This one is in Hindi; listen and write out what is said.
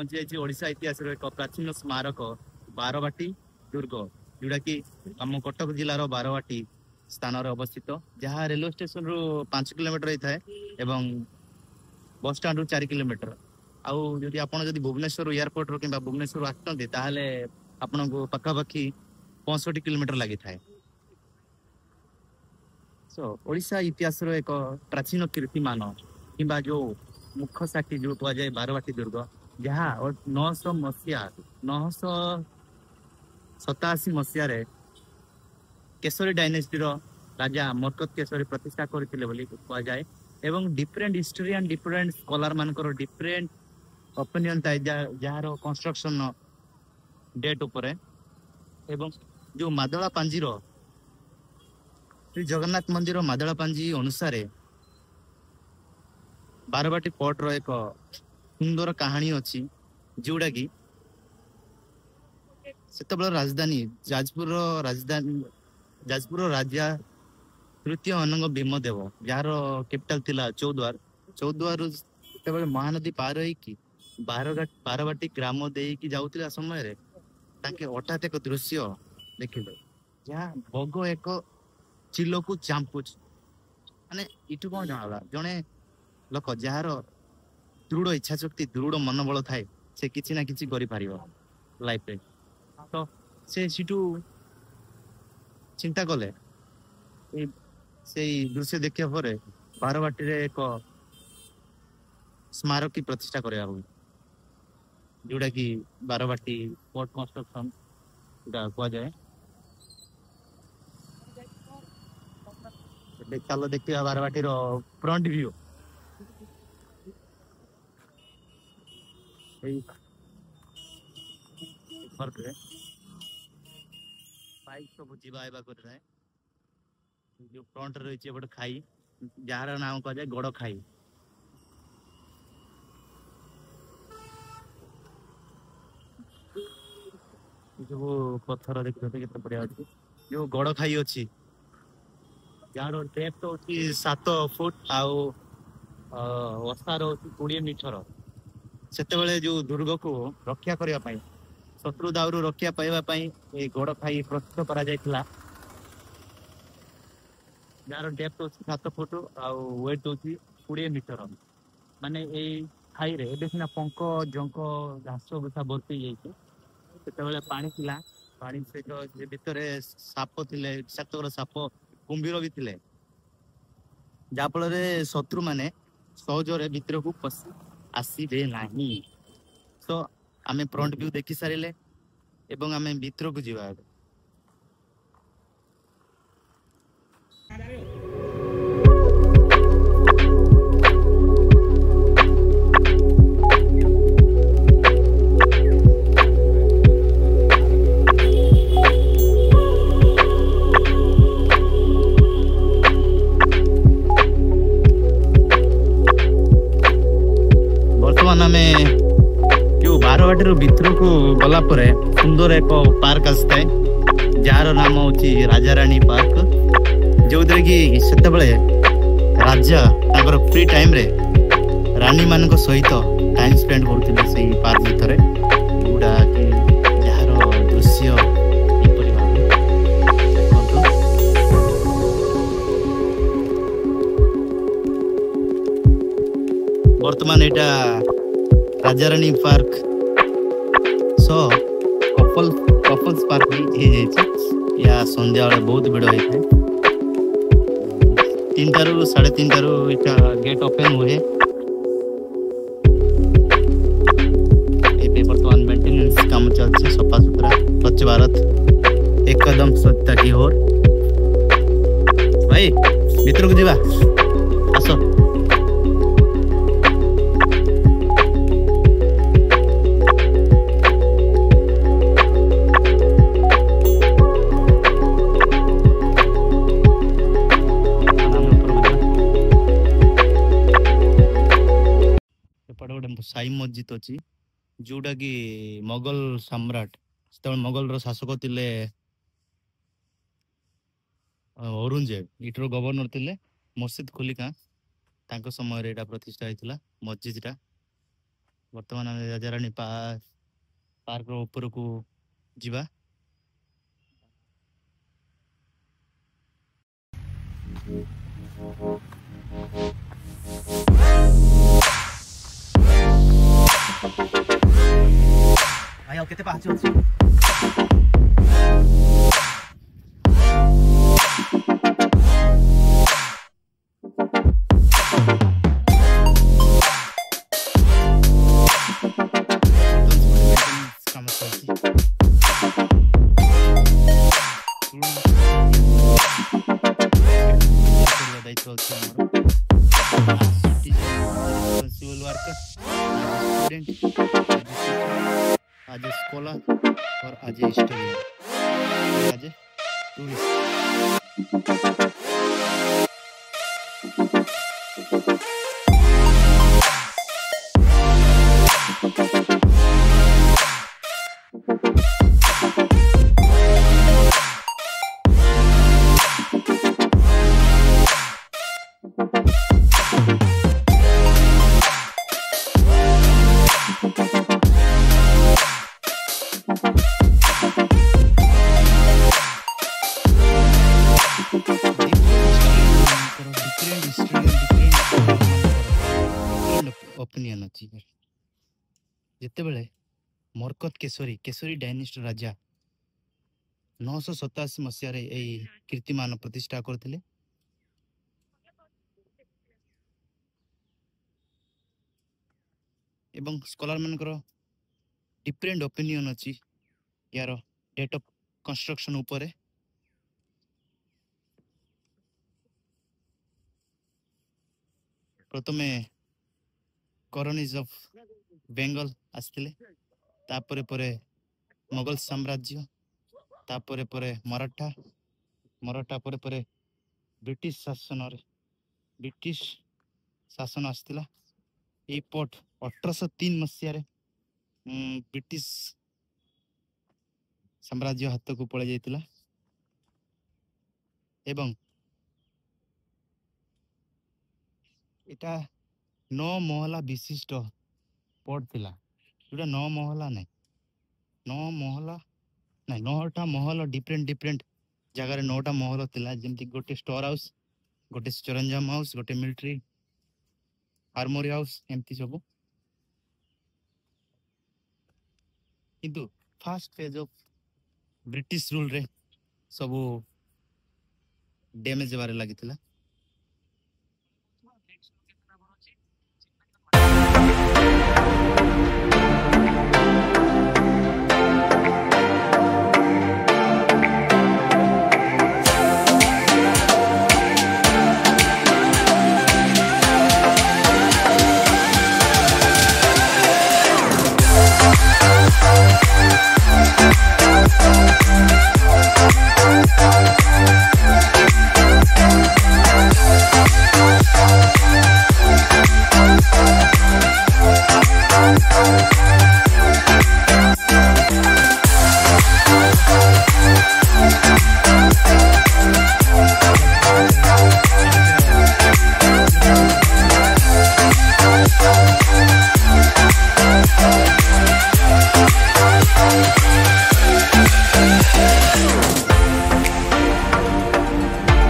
पहुंची जाइए ओडिशा इतिहास एक प्राचीन स्मारक बारवाटी दुर्ग जोटा कि आम कटक जिलार बारवाटी स्थान अवस्थित जहाँ रेलवे स्टेशन रु 5 किलोमीटर होता है एवं बस स्टाण्ड रु 4 किलोमीटर आउ जदि आपन जदि भुवनेश्वर एयरपोर्ट रो किंबा भुवनेश्वर आसते ताहले आपन को पखापाखि 65 किलोमीटर लगी थाए। सो ओडिशा इतिहास रो एक प्राचीन कीर्तिमान किंबा जो मुख्य साक्षी जो कह जाए बारवाटी दुर्ग जहाँ 987 मसीह केशरी डायनेस्टी राजा मरकत केशरी प्रतिष्ठा करथिले बोली कह जाए एवं डिफरेंट हिस्टोरियन डिफरेंट स्कॉलर मानकर डिफरेंट ओपिनियन थाए जार कंस्ट्रक्शन डेट उपरे एवं जो मादला पांजीर श्री जगन्नाथ मंदिर मादला पांजी अनुसार बारवाटी पोर्ट रो एक सुंदर कहानी अच्छी जोड़ा कि सेतबेला राजधानी जाजपुर राजा तृतीय अनंग भीमदेव जार कैपिटल थिला चौद्वार महानदी पार होई बारवाटी ग्राम देकी जाउतिला समय रे ताके हठात एक दृश्य देखिले जहाँ बग एक चिलो को चांपुच माने इटु कौन जानाला जने लोक जार दृढ़ इच्छा शक्ति दृढ़ मनोबल थाए से किसी ना किसी करि पारिबो लाइफ रे तो से सिटू चिंता कले से दृश्य देखिया परे बारवाटी रे एक स्मारक की प्रतिष्ठा करया हो जोड़ा कि बारवाटी पोर्ट कंस्ट्रक्शन कह जाए चलो देखिए बारवाटी रो फ्रंट व्यू बाइक सब जीवा आइबा कर रहा है जो फ्रंट रही है खाई जार नाम कह जाए गड़ खाई जो पत्थर देखते केते बढ़िया अच्छी जो गड़ खाई अच्छी जार डेप्थ होची 7 फुट आउ ओसार होची 20 मीटर सेतेबेले जो दुर्ग को रक्षा करिया पई शत्रु दाउरू रक्षा पाइबा पई ए गड़ खाई प्रस्तुत करा जायतिला जार डेप्थ होची 7 फुट आउ वेट होची 20 मीटर माने ए खाई रे देखिना पंक जंक घास गुसा भर्ती जाइछे सेतेबेले पानी थिला पानी सहित भितर साप थिले विषाक्तकर साप कुंभीर भी थिले जाफल शत्रु माने सहजरे भितर को पशि आसबे नहीं तो आमे फ्रंट व्यू देखि सारिले एवं आमे भितर को जीवा बारवाटी भितर को गला पर सुंदर एक पार्क आसता है जार नाम होची राजा रानी पार्क जो कि सेतबेले राजा ताकर फ्री टाइम रे रानी मान सहित टाइम स्पेंड करथिले सेही पार्क भितर गुडा कि जार दृश्य एपरि वर्तमान एटा राजा रानी पार्क सो कपल्स पार्क भी या संध्या बेले बहुत भिड़ होता है 3 रू 3:30 रू इटा गेट ओपन हुए वर्तमान मेंटेनेंस काम चलছে सफा सुतरा स्वच्छ भारत एकदम स्वच्छता की ओर भाई भीतर को जीवा आसो साई मस्जिद अच्छी जोटा कि मोगल सम्राट से मोगल शासक थिले औरंगजेब इटर गवर्नर थिले मस्जिद खोलिका तांको समय रे एटा प्रतिष्ठा होइतिला मस्जिद टा ବର୍ତ୍ତମାନ ଆମେ ରାଜାରାଣୀ ପାର୍କର ଉପରକୁ ଯିବା। ଭାଇ ଆଉ କେତେ ପାହାଚ ଅଛି? କାମ ଚାଲିଛି। दायित्व होती है हमारा सिविल वर्कर, स्टूडेंट, आज स्कॉलर और आज स्टूडेंट, आज टूरिस्ट। ओपिनियन अच्छी जिते बेले मरकत केशरी डायनेस्टी राजा 987 मसीह कीर्तिमान प्रतिष्ठा करथिले। एवं स्कॉलर मानकर डिफरेंट ओपिनियन अच्छी यार डेट ऑफ कंस्ट्रक्शन ऊपर। प्रथमे कॉलोनीज ऑफ बेंगल आसथिले, तापरे परे मुगल साम्राज्य, तापरे परे मराठा परे परे ब्रिटिश शासन आसथिला। ए पोर्ट 1803 मसीह रे ब्रिटिश साम्राज्य हाथ को पड़े जाइतिला एवं एटा 9 महला विशिष्ट पोर्ट थिला। जोटा 9 महला नहीं 9टा महल डिफरेंट जगह 9टा महल थिला। जेमती गोटे स्टोर हाउस, गोटे सरंजाम हाउस, गोटे मिलिट्री आर्मोरी हाउस, एमती सब। किंतु first phase of British rule रे सब डैमेज बारे लगी।